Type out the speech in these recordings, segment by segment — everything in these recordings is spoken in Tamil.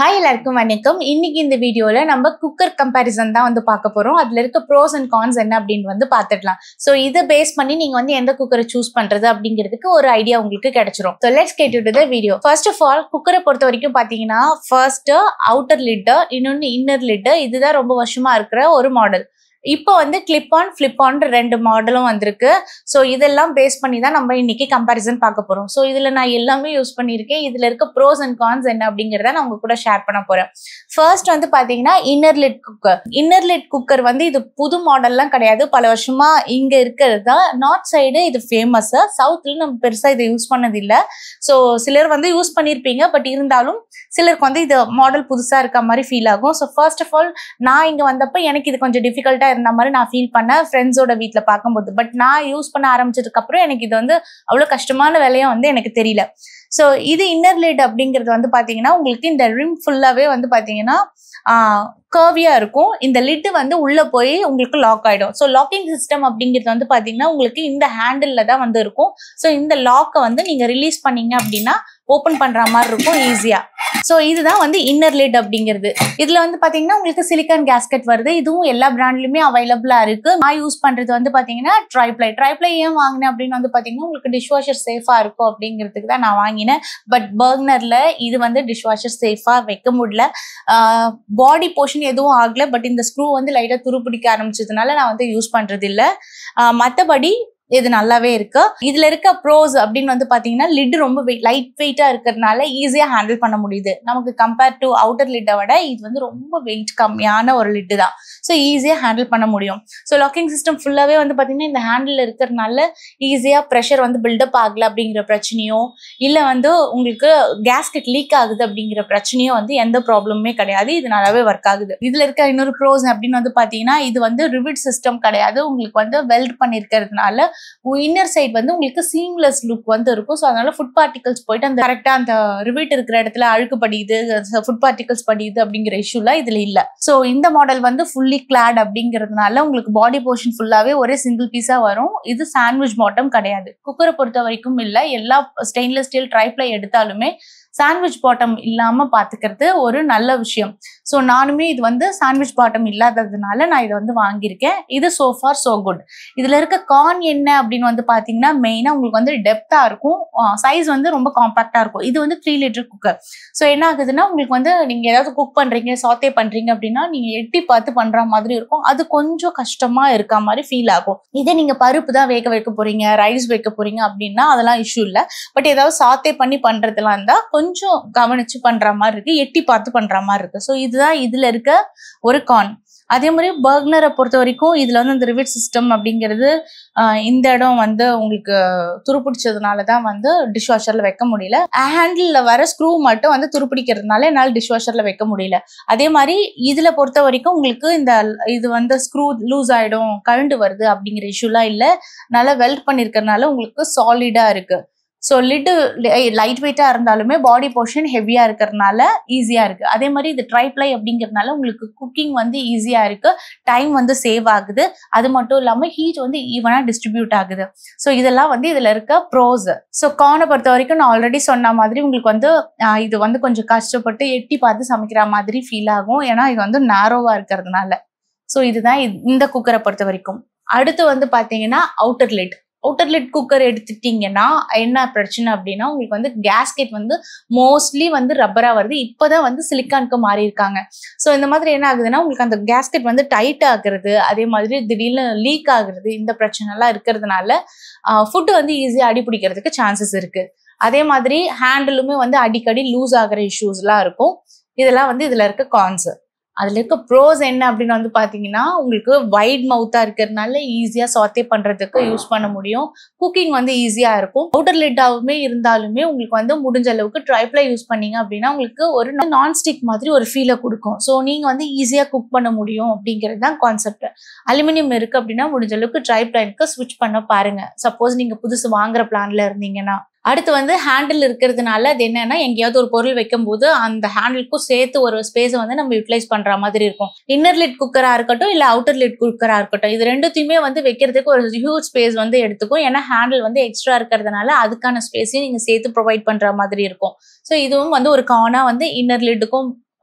ஹாய் எல்லாருக்கும் வணக்கம். இன்னைக்கு இந்த வீடியோல நம்ம குக்கர் கம்பேரிசன் தான் வந்து பார்க்க போறோம். அதுல இருக்க ப்ரோஸ் அண்ட் கான்ஸ் என்ன அப்படின்னு வந்து பார்த்துடலாம். ஸோ இதை பேஸ் பண்ணி நீங்க வந்து எந்த குக்கரை சூஸ் பண்றது அப்படிங்கிறதுக்கு ஒரு ஐடியா உங்களுக்கு கிடைச்சிரும். So let's get to the video. First of all குக்கரை பொறுத்த வரைக்கும் பாத்தீங்கன்னா ஃபர்ஸ்ட் அவுட்டர் லிட், இன்னொன்னு இன்னர் லிட். இதுதான் ரொம்ப வருஷமா இருக்கிற ஒரு மாடல். இப்போ வந்து கிளிப் ஆன் ஃபிளிப் ஆன் ரெண்டு மாடலும் வந்திருக்கு. ஸோ இதெல்லாம் பேஸ் பண்ணி தான் நம்ம இன்னைக்கு கம்பேரிசன் பார்க்க போறோம். ஸோ இதுல நான் எல்லாமே யூஸ் பண்ணியிருக்கேன். இதுல இருக்க ப்ரோஸ் அண்ட் கான்ஸ் என்ன அப்படிங்கிறத நான் உங்க கூட ஷேர் பண்ண போறேன். ஃபர்ஸ்ட் வந்து பாத்தீங்கன்னா inner lid cooker. Inner lid cooker வந்து இது புது மாடல்லாம் கிடையாது, பல வருஷமா இங்க இருக்கிறது தான். நார்த் சைடு இது ஃபேமஸ், சவுத்ல நம்ம பெருசா இதை யூஸ் பண்ணது இல்லை. ஸோ சிலர் வந்து யூஸ் பண்ணியிருப்பீங்க, பட் இருந்தாலும் சிலருக்கு வந்து இது மாடல் புதுசா இருக்க மாதிரி ஃபீல் ஆகும். ஸோ ஃபர்ஸ்ட் ஆஃப் ஆல் நான் இங்க வந்தப்ப எனக்கு இது கொஞ்சம் டிஃபிகல்ட்டா இருந்த மாதிரி நான் ஃபீல் பண்ணேன் ஃப்ரெண்ட்ஸோட வீட்டில் பார்க்கும்போது. பட் நான் யூஸ் பண்ண ஆரம்பிச்சதுக்கு அப்புறம் எனக்கு இது வந்து அவ்வளோ கஷ்டமான வேலையும் வந்து எனக்கு தெரியல. ஸோ இது இன்னர் லிட் அப்படிங்கிறது வந்து பாத்தீங்கன்னா உங்களுக்கு இந்த ரிம் ஃபுல்லாவே வந்து பாத்தீங்கன்னா கர்வியா இருக்கும். இந்த லிட் வந்து உள்ள போய் உங்களுக்கு லாக் ஆயிடும். ஸோ லாக்கிங் சிஸ்டம் அப்படிங்கிறது வந்து பாத்தீங்கன்னா உங்களுக்கு இந்த ஹேண்டில்ல தான் வந்து இருக்கும். ஸோ இந்த லாக்கை வந்து நீங்க ரிலீஸ் பண்ணீங்க அப்படின்னா ஓப்பன் பண்ற மாதிரி இருக்கும் ஈஸியா. ஸோ இதுதான் வந்து இன்னர் லிட் அப்படிங்கிறது. இதுல வந்து பாத்தீங்கன்னா உங்களுக்கு சிலிக்கான் கேஸ்கெட் வருது. இதுவும் எல்லா பிராண்ட்லயுமே அவைலபிளா இருக்கு. நான் யூஸ் பண்றது வந்து பாத்தீங்கன்னா ட்ரைப்ளை ஏன் வாங்கினேன் அப்படின்னு வந்து பாத்தீங்கன்னா உங்களுக்கு டிஷ் வாஷர் சேஃபா இருக்கும் அப்படிங்கிறதுக்கு தான் நான் வாங்கினேன். பட் பர்னர்ல இது வந்து டிஷ் வாஷர் சேஃபா வைக்க முடியல. பாடி போர்ஷன் எதுவும் ஆகல, பட் இந்த ஸ்க்ரூ வந்து லைட்டா துருப்பிடிக்க ஆரம்பிச்சதுனால நான் வந்து யூஸ் பண்றது இல்லை. மற்றபடி இது நல்லாவே இருக்கு. இதுல இருக்க ப்ரோஸ் அப்படின்னு வந்து பாத்தீங்கன்னா லிட் ரொம்ப லைட் வெயிட்டா இருக்கிறதுனால ஈஸியா ஹேண்டில் பண்ண முடியுது. நமக்கு கம்பேர் டு அவுட்டர் லிட்டை விட இது வந்து ரொம்ப வெயிட் கம்மியான ஒரு லிட் தான். ஸோ ஈஸியா ஹேண்டில் பண்ண முடியும். ஸோ லாக்கிங் சிஸ்டம் ஃபுல்லாவே வந்து பாத்தீங்கன்னா இந்த ஹேண்டில் இருக்கிறதுனால ஈஸியா ப்ரெஷர் வந்து பில்டப் ஆகல அப்படிங்கிற பிரச்சனையோ இல்ல வந்து உங்களுக்கு கேஸ்கெட் லீக் ஆகுது அப்படிங்கிற பிரச்சனையோ வந்து எந்த ப்ராப்ளமுமே கிடையாது. இது நல்லாவே ஒர்க் ஆகுது. இதுல இருக்க இன்னொரு ப்ரோஸ் அப்படின்னு வந்து பாத்தீங்கன்னா இது வந்து ரிவிட் சிஸ்டம் கிடையாது. உங்களுக்கு வந்து வெல்ட் பண்ணிருக்கிறதுனால இன்னர் சைட் வந்து உங்களுக்கு சீம்லெஸ் லுக் வந்து இருக்கும். ஸோ அதனால ஃபுட் பார்ட்டிகல்ஸ் போயிட்டு அந்த கரெக்டா அந்த ரிவிட் இருக்கிற இடத்துல அழுக்கு படியுது, ஃபுட் பார்ட்டிகல்ஸ் படியுது அப்படிங்கிற இஷ்யூலாம் இதுல இல்ல. ஸோ இந்த மாடல் வந்து ஃபுல்லி கிளாட் அப்படிங்கிறதுனால உங்களுக்கு பாடி போர்ஷன் ஃபுல்லாவே ஒரே சிங்கிள் பீஸா வரும். இது சாண்ட்விச் பாட்டம் கிடையாது. குக்கரை பொறுத்த வரைக்கும் இல்ல, எல்லா ஸ்டெயின்லெஸ் ஸ்டீல் ட்ரைப்ளை எடுத்தாலுமே சாண்ட்விச் பாட்டம் இல்லாம பாத்துக்கிறது ஒரு நல்ல விஷயம். ஸோ நானுமே இது வந்து சாண்ட்விச் பாட்டம் இல்லாததுனால நான் இதை வந்து வாங்கியிருக்கேன். இது சோ ஃபார் சோ குட். இதுல இருக்க கான் என்ன அப்படின்னு வந்து பாத்தீங்கன்னா மெயினா உங்களுக்கு வந்து டெப்தா இருக்கும், சைஸ் வந்து ரொம்ப காம்பாக்டா இருக்கும். இது வந்து 3 லிட்டர் குக்கர். ஸோ என்ன ஆகுதுன்னா உங்களுக்கு வந்து நீங்க ஏதாவது குக் பண்றீங்க, சாத்தே பண்றீங்க அப்படின்னா நீங்க எட்டி பார்த்து பண்ற மாதிரி இருக்கும். அது கொஞ்சம் கஷ்டமா இருக்க மாதிரி ஃபீல் ஆகும். இதே நீங்க பருப்பு தான் வேக வைக்க போறீங்க, ரைஸ் வைக்க போறீங்க அப்படின்னா அதெல்லாம் இஷ்யூ இல்லை. பட் ஏதாவது சாத்தே பண்ணி பண்றதுலாம் இருந்தா கொஞ்சம் கவனிச்சு பண்ற மாதிரி இருக்கு, எட்டி பார்த்து பண்ற மாதிரி இருக்கு. ஸோ இதுதான் இதுல இருக்க ஒரு கான். அதே மாதிரி பர்னரை பொறுத்த வரைக்கும் இதுல வந்து இந்த ரிவிட் சிஸ்டம் அப்படிங்கிறது இந்த இடம் வந்து உங்களுக்கு துருப்பிடிச்சதுனாலதான் வந்து டிஷ் வாஷர்ல வைக்க முடியல. ஹேண்டில் வர ஸ்க்ரூ மட்டும் வந்து துருப்பிடிக்கிறதுனால என்னால் டிஷ் வாஷர்ல வைக்க முடியல. அதே மாதிரி இதுல பொறுத்த வரைக்கும் உங்களுக்கு இந்த இது வந்து ஸ்க்ரூ லூஸ் ஆயிடும், கழண்டு வருது அப்படிங்கிற இஷ்யூலாம் இல்லை. நல்லா வெல்ட் பண்ணிருக்கிறதுனால உங்களுக்கு சாலிடா இருக்கு. ஸோ லிட்டு லைட் வெயிட்டா இருந்தாலுமே பாடி போர்ஷன் ஹெவியா இருக்கிறதுனால ஈஸியா இருக்கு. அதே மாதிரி இது ட்ரைப்ளை அப்படிங்கிறதுனால உங்களுக்கு குக்கிங் வந்து ஈஸியா இருக்கு, டைம் வந்து சேவ் ஆகுது. அது மட்டும் இல்லாம ஹீட் வந்து ஈவனா டிஸ்ட்ரிபியூட் ஆகுது. ஸோ இதெல்லாம் வந்து இதுல இருக்க ப்ரோஸ். ஸோ கானை பொறுத்த வரைக்கும் நான் ஆல்ரெடி சொன்ன மாதிரி உங்களுக்கு வந்து இது வந்து கொஞ்சம் கஷ்டப்பட்டு எட்டி பார்த்து சமைக்கிற மாதிரி ஃபீல் ஆகும், ஏன்னா இது வந்து நேரோவா இருக்கிறதுனால. ஸோ இதுதான் இந்த குக்கரை பொறுத்த வரைக்கும். அடுத்து வந்து பாத்தீங்கன்னா outer lid. Outer lid cooker எடுத்துட்டீங்கன்னா என்ன பிரச்சனை அப்படின்னா உங்களுக்கு வந்து கேஸ்கெட் வந்து மோஸ்ட்லி வந்து ரப்பரா வருது. இப்போதான் வந்து சிலிக்கானுக்கு மாறி இருக்காங்க. ஸோ இந்த மாதிரி என்ன ஆகுதுன்னா உங்களுக்கு அந்த கேஸ்கெட் வந்து டைட் ஆகுறது, அதே மாதிரி திடீர்னு லீக் ஆகுறது, இந்த பிரச்சனை எல்லாம் இருக்கிறதுனால ஃபுட்டு வந்து ஈஸியா அடி பிடிக்கிறதுக்கு சான்சஸ் இருக்கு. அதே மாதிரி ஹேண்டிலுமே வந்து அடிக்கடி லூஸ் ஆகிற இஷ்யூஸ்லாம் இருக்கும். இதெல்லாம் வந்து இதுல இருக்க கான்ஸ். அதுல இருக்க ப்ரோஸ் என்ன அப்படின்னு வந்து பாத்தீங்கன்னா உங்களுக்கு வைட் மவுத்தா இருக்கிறதுனால ஈஸியா சாத்தே பண்றதுக்கு யூஸ் பண்ண முடியும். குக்கிங் வந்து ஈஸியா இருக்கும். அவுட்டர் லிட்டாவுமே இருந்தாலுமே உங்களுக்கு வந்து முடிஞ்ச அளவுக்கு ட்ரைப்ளை யூஸ் பண்ணீங்க அப்படின்னா உங்களுக்கு ஒரு நான்ஸ்டிக் மாதிரி ஒரு ஃபீலை கொடுக்கும். ஸோ நீங்க வந்து ஈஸியா குக் பண்ண முடியும் அப்படிங்கிறது தான் கான்செப்ட். அலுமினியம் இருக்கு அப்படின்னா முடிஞ்ச அளவுக்கு ட்ரைப்ளைனுக்கு ஸ்விட்ச் பண்ண பாருங்க, சப்போஸ் நீங்க புதுசு வாங்குற பிளான்ல இருந்தீங்கன்னா. அடுத்து வந்து ஹேண்டில் இருக்கிறதுனால அது என்னன்னா எங்கேயாவது ஒரு பொருள் வைக்கும் போது அந்த ஹேண்டிலுக்கும் சேர்த்து ஒரு ஸ்பேஸை வந்து நம்ம யூட்டிலைஸ் பண்ற மாதிரி இருக்கும். இன்னர் லிட் குக்கரா இருக்கட்டும் இல்ல அவுட்டர் லிட் குக்கரா இருக்கட்டும், இது ரெண்டுத்தையுமே வந்து வைக்கிறதுக்கு ஒரு ஹியூஜ் ஸ்பேஸ் வந்து எடுத்துக்கும். ஏன்னா ஹேண்டில் வந்து எக்ஸ்ட்ரா இருக்கிறதுனால அதுக்கான ஸ்பேஸையும் நீங்க சேர்த்து ப்ரொவைட் பண்ற மாதிரி இருக்கும். ஸோ இதுவும் வந்து ஒரு கானா வந்து இன்னர் லிட்டுக்கும்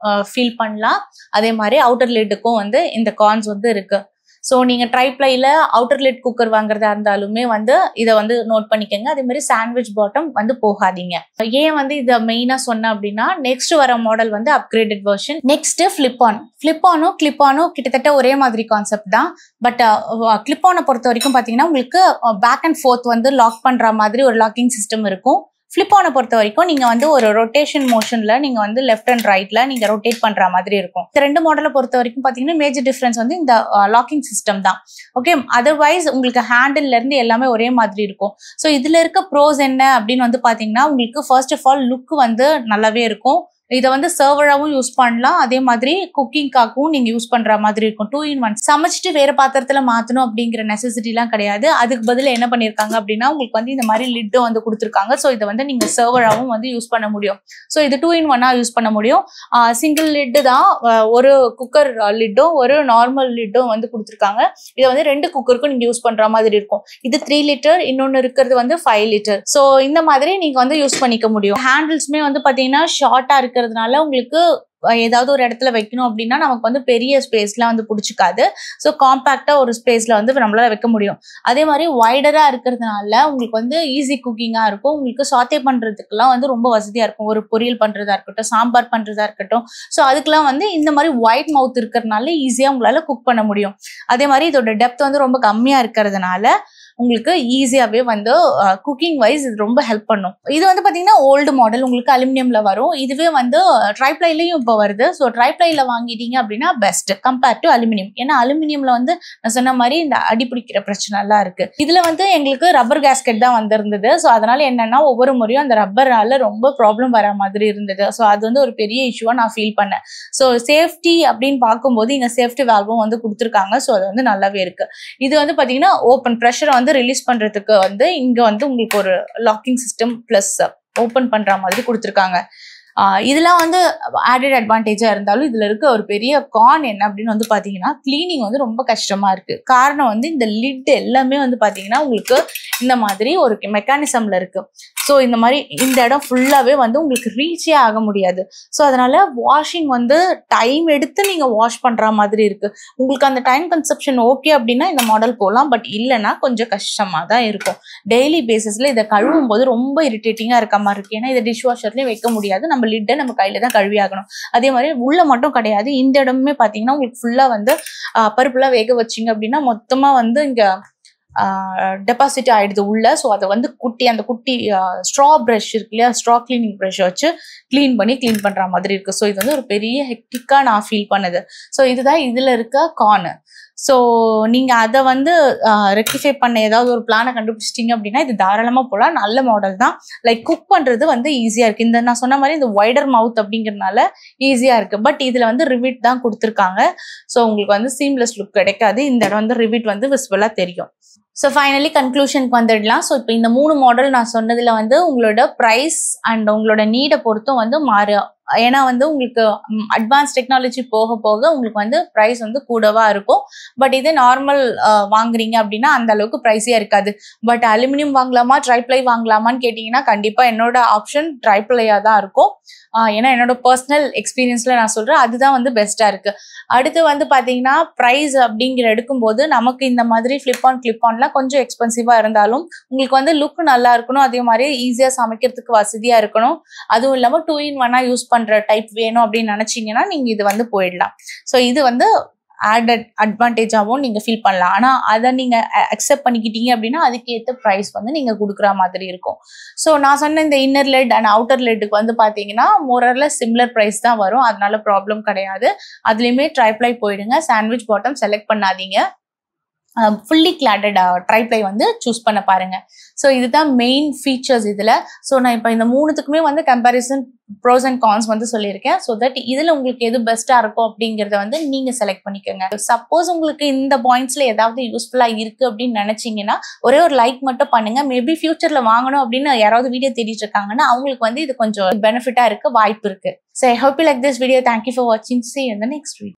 ஃபீல் பண்ணலாம். அதே மாதிரி அவுட்டர் லிட்டுக்கும் வந்து இந்த கான்ஸ் வந்து இருக்கு. ஸோ நீங்க ட்ரைப்ளைல அவுட்டர் லிட் குக்கர் வாங்குறதா இருந்தாலுமே வந்து இதை வந்து நோட் பண்ணிக்கோங்க. அதே மாதிரி சாண்ட்விச் பாட்டம் வந்து போகாதீங்க. ஏன் வந்து இதை மெயினா சொன்னேன் அப்படின்னா, நெக்ஸ்ட் வர மாடல் வந்து அப்கிரேடட் வெர்ஷன். நெக்ஸ்ட் ஃபிளிப்-ஆனும் கிளிப்-ஆனும் கிட்டத்தட்ட ஒரே மாதிரி கான்செப்ட் தான். பட் கிளிப்-ஆனை பொறுத்த வரைக்கும் பாத்தீங்கன்னா உங்களுக்கு பேக் அண்ட் ஃபோர்த் வந்து லாக் பண்ற மாதிரி ஒரு லாக்கிங் சிஸ்டம் இருக்கும். ஃபிளிப்-ஆனை பொறுத்த வரைக்கும் நீங்க வந்து ஒரு ரொட்டேஷன் மோஷன்ல நீங்க வந்து லெஃப்ட் அண்ட் ரைட்ல நீங்க ரொட்டேட் பண்ற மாதிரி இருக்கும். இந்த ரெண்டு மாடலை பொறுத்த வரைக்கும் பாத்தீங்கன்னா மேஜர் டிஃபரன்ஸ் வந்து இந்த லாக்கிங் சிஸ்டம் தான். ஓகே, அதர்வைஸ் உங்களுக்கு ஹேண்டில்ல இருந்து எல்லாமே ஒரே மாதிரி இருக்கும். ஸோ இதுல இருக்க ப்ரோஸ் என்ன அப்படின்னு வந்து பாத்தீங்கன்னா, உங்களுக்கு ஃபர்ஸ்ட் ஆஃப் ஆல் லுக் வந்து நல்லாவே இருக்கும். இதை வந்து சர்வராகவும் யூஸ் பண்ணலாம். அதே மாதிரி குக்கிங்காகவும் நீங்க யூஸ் பண்ற மாதிரி இருக்கும். 2-in-1. சமைச்சிட்டு வேற பாத்திரத்துல மாத்தணும் அப்படிங்கிற நெசசிட்டி எல்லாம் கிடையாது. அதுக்கு பதில் என்ன பண்ணிருக்காங்க அப்படின்னா, உங்களுக்கு வந்து இந்த மாதிரி லிட்டும் வந்து கொடுத்துருக்காங்க. ஸோ இதை வந்து நீங்க சர்வராகவும் வந்து யூஸ் பண்ண முடியும். ஸோ இது 2-in-1 யூஸ் பண்ண முடியும். சிங்கிள் லிட்டு தான், ஒரு குக்கர் லிட்டும் ஒரு நார்மல் லிட்டும் வந்து கொடுத்துருக்காங்க. இதை வந்து 2 குக்கருக்கும் நீங்க யூஸ் பண்ற மாதிரி இருக்கும். இது 3 லிட்டர், இன்னொன்னு இருக்கிறது வந்து 5 லிட்டர். ஸோ இந்த மாதிரி நீங்க வந்து யூஸ் பண்ணிக்க முடியும். ஹேண்டில்ஸ்மே வந்து பாத்தீங்கன்னா ஷார்ட்டா இருக்கிறதுனால உங்களுக்கு ஏதாவது ஒரு இடத்துல வைக்கணும் அப்படின்னா நமக்கு வந்து பெரிய ஸ்பேஸ்லாம் வந்து பிடிச்சிக்காது. ஸோ காம்பாக்டா ஒரு ஸ்பேஸ்ல வந்து நம்மளால வைக்க முடியும். அதே மாதிரி வைடரா இருக்கிறதுனால உங்களுக்கு வந்து ஈஸி குக்கிங்கா இருக்கும். உங்களுக்கு சாத்தே பண்றதுக்குலாம் வந்து ரொம்ப வசதியா இருக்கும். ஒரு பொரியல் பண்றதா இருக்கட்டும், சாம்பார் பண்றதா இருக்கட்டும். ஸோ அதுக்கெல்லாம் வந்து இந்த மாதிரி வைட் மவுத் இருக்கிறதுனால ஈஸியா உங்களால குக் பண்ண முடியும். அதே மாதிரி இதோட டெப்த் வந்து ரொம்ப கம்மியா இருக்கிறதுனால உங்களுக்கு ஈஸியாவே வந்து குக்கிங் வைஸ் இது ரொம்ப ஹெல்ப் பண்ணும். இது வந்து பாத்தீங்கன்னா ஓல்டு மாடல், உங்களுக்கு அலுமினியம்ல வரும். இதுவே வந்து ட்ரைப்ளைலயும் இப்போ வருது. ஸோ ட்ரைப்ளைல வாங்கிட்டீங்க அப்படின்னா பெஸ்ட் கம்பேர்ட் டு அலுமினியம். ஏன்னா அலுமினியம்ல வந்து நான் சொன்ன மாதிரி இந்த அடிப்பிடிக்கிற பிரச்சனை எல்லாம் இருக்கு. இதுல வந்து எங்களுக்கு ரப்பர் கேஸ்கெட் தான் வந்திருந்தது. ஸோ அதனால என்னன்னா ஒவ்வொரு முறையும் அந்த ரப்பரால ரொம்ப ப்ராப்ளம் வர மாதிரி இருந்தது. ஸோ அது வந்து ஒரு பெரிய இஷ்யூவா நான் ஃபீல் பண்ணேன். ஸோ சேஃப்டி அப்படின்னு பார்க்கும்போது இங்க சேஃப்டி வால்வும் வந்து கொடுத்துருக்காங்க. ஸோ அது வந்து நல்லாவே இருக்கு. இது வந்து பாத்தீங்கன்னா ஓப்பன் ப்ரெஷரை வந்து ரிலீஸ் பண்றதுக்கு வந்து இங்க வந்து உங்களுக்கு ஒரு லாக்கிங் சிஸ்டம் பிளஸ் ஓபன் பண்ற மாதிரி கொடுத்துருக்காங்க. இதெல்லாம் வந்து ஆடட் அட்வான்டேஜா இருந்தாலும் இதுல இருக்க ஒரு பெரிய கான் என்ன அப்படின்னு வந்து பாத்தீங்கன்னா, கிளீனிங் வந்து ரொம்ப கஷ்டமா இருக்கு. காரணம் வந்து இந்த லிட் எல்லாமே வந்து பாத்தீங்கன்னா உங்களுக்கு இந்த மாதிரி ஒரு மெக்கானிசம்ல இருக்கு. ஸோ இந்த மாதிரி இந்த இடம் ஃபுல்லாவே வந்து உங்களுக்கு ரீச்சே ஆக முடியாது. ஸோ அதனால வாஷிங் வந்து டைம் எடுத்து நீங்க வாஷ் பண்ற மாதிரி இருக்கு. உங்களுக்கு அந்த டைம் கன்சப்ஷன் ஓகே அப்படின்னா இந்த மாடல் போகலாம். பட் இல்லைன்னா கொஞ்சம் கஷ்டமா தான் இருக்கும். டெய்லி பேசிஸ்ல இதை கழுவும் போது ரொம்ப இரிட்டேட்டிங்கா இருக்க மாதிரி இருக்கு. ஏன்னா இதை டிஷ் வாஷர்லயும் வைக்க முடியாது. நம்ம லிட்டை நம்ம கையில தான் கழுவி ஆகணும். அதே மாதிரி உள்ள மட்டும் கிடையாது, இந்த இடமுமே பாத்தீங்கன்னா உங்களுக்கு ஃபுல்லா வந்து பருப்புலாம் வேக வச்சிங்க அப்படின்னா மொத்தமா வந்து இங்க டெபாசிட் ஆயிடுது உள்ள. ஸோ அதை வந்து அந்த குட்டி ஸ்ட்ரா ப்ரஷ் இருக்கு இல்லையா, ஸ்ட்ரா கிளீனிங் ப்ரஷ் வச்சு கிளீன் பண்ற மாதிரி இருக்கு. ஸோ இது வந்து ஒரு பெரிய ஹெக்டிக்கா நான் ஃபீல் பண்ணுது. ஸோ இதுதான் இதுல இருக்க கார்னு. ஸோ நீங்க அதை வந்து ரெக்டிஃபை பண்ண ஏதாவது ஒரு பிளானை கண்டுபிடிச்சிட்டீங்க அப்படின்னா இது தாராளமா போகலாம். நல்ல மாடல் தான். லைக் குக் பண்றது வந்து ஈஸியா இருக்கு. இந்த நான் சொன்ன மாதிரி இந்த வைடர் மவுத் அப்படிங்கிறதுனால ஈஸியா இருக்கு. பட் இதுல வந்து ரிவிட் தான் கொடுத்துருக்காங்க. ஸோ உங்களுக்கு வந்து சீம்லெஸ் லுக் கிடைக்காது. இந்த இடம் வந்து ரிவிட் வந்து விசிபிளா தெரியும். ஸோ ஃபைனலி கன்க்ளூஷனுக்கு வந்துடலாம். ஸோ இப்போ இந்த 3 மாடல் நான் சொன்னதுல வந்து உங்களோட ப்ரைஸ் அண்ட் உங்களோட நீடை பொறுத்தும் வந்து மாறும். ஏன்னா வந்து உங்களுக்கு அட்வான்ஸ் டெக்னாலஜி போக போக உங்களுக்கு வந்து ப்ரைஸ் வந்து கூடவா இருக்கும். பட் இதே நார்மல் வாங்குறீங்க அப்படின்னா அந்த அளவுக்கு ப்ரைஸியா இருக்காது. பட் அலுமினியம் வாங்கலாமா ட்ரைப்ளை வாங்கலாமான்னு கேட்டீங்கன்னா கண்டிப்பா என்னோட ஆப்ஷன் ட்ரைப்ளையா தான் இருக்கும். ஏன்னா என்னோட பர்சனல் எக்ஸ்பீரியன்ஸ்ல நான் சொல்றேன் அதுதான் வந்து பெஸ்டா இருக்கு. அடுத்து வந்து பாத்தீங்கன்னா ப்ரைஸ் அப்படிங்கிற எடுக்கும்போது நமக்கு இந்த மாதிரி கிளிப்-ஆன்லாம் கொஞ்சம் எக்ஸ்பென்சிவா இருந்தாலும் உங்களுக்கு வந்து லுக் நல்லா இருக்கணும். அதே மாதிரி ஈஸியா சமைக்கிறதுக்கு வசதியா இருக்கணும். அதுவும் இல்லாம 2-in-1 யூஸ் பண்ற டைப் வேணும் அப்படின்னு நினைச்சீங்கன்னா நீங்க இது வந்து போயிடலாம். ஸோ இது வந்து ஆடட் அட்வான்டேஜாகவும் நீங்க ஃபீல் பண்ணலாம். ஆனா அதை நீங்க அக்செப்ட் பண்ணிக்கிட்டீங்க அப்படின்னா அதுக்கேற்ற ப்ரைஸ் வந்து நீங்க கொடுக்குற மாதிரி இருக்கும். ஸோ நான் சொன்ன இந்த இன்னர் லெட் அண்ட் அவுட்டர் லெட்டுக்கு வந்து பாத்தீங்கன்னா மோரர்லெஸ் சிமிலர் ப்ரைஸ் தான் வரும். அதனால ப்ராப்ளம் கிடையாது. அதுலயுமே ட்ரைப்ளை போயிடுங்க. சாண்ட்விச் பாட்டம் செலக்ட் பண்ணாதீங்க. ஃபுல்லி கிளாடட் ட்ரைப்ளை வந்து சூஸ் பண்ண பாருங்க. ஸோ இதுதான் மெயின் ஃபீச்சர்ஸ் இதுல. ஸோ நான் இப்போ இந்த 3த்துக்குமே வந்து கம்பேரிசன் ப்ரோஸ் அண்ட் கான்ஸ் வந்து சொல்லியிருக்கேன். ஸோ தட் இதுல உங்களுக்கு எது பெஸ்டா இருக்கும் அப்படிங்கறத வந்து நீங்க செலக்ட் பண்ணிக்கோங்க. சப்போஸ் உங்களுக்கு இந்த பாயிண்ட்ஸ்ல ஏதாவது யூஸ்ஃபுல்லா இருக்கு அப்படின்னு நினைச்சீங்கன்னா ஒரே ஒரு லைக் மட்டும் பண்ணுங்க. மேபி ஃபியூச்சர்ல வாங்கணும் அப்படின்னு யாராவது வீடியோ தேடிட்டு இருக்காங்கன்னா அவங்களுக்கு வந்து இது கொஞ்சம் பெனிஃபிட்டா இருக்க வாய்ப்பு இருக்கு. So I hope you like this video. Thank you for வாட்சிங். See you in the next video.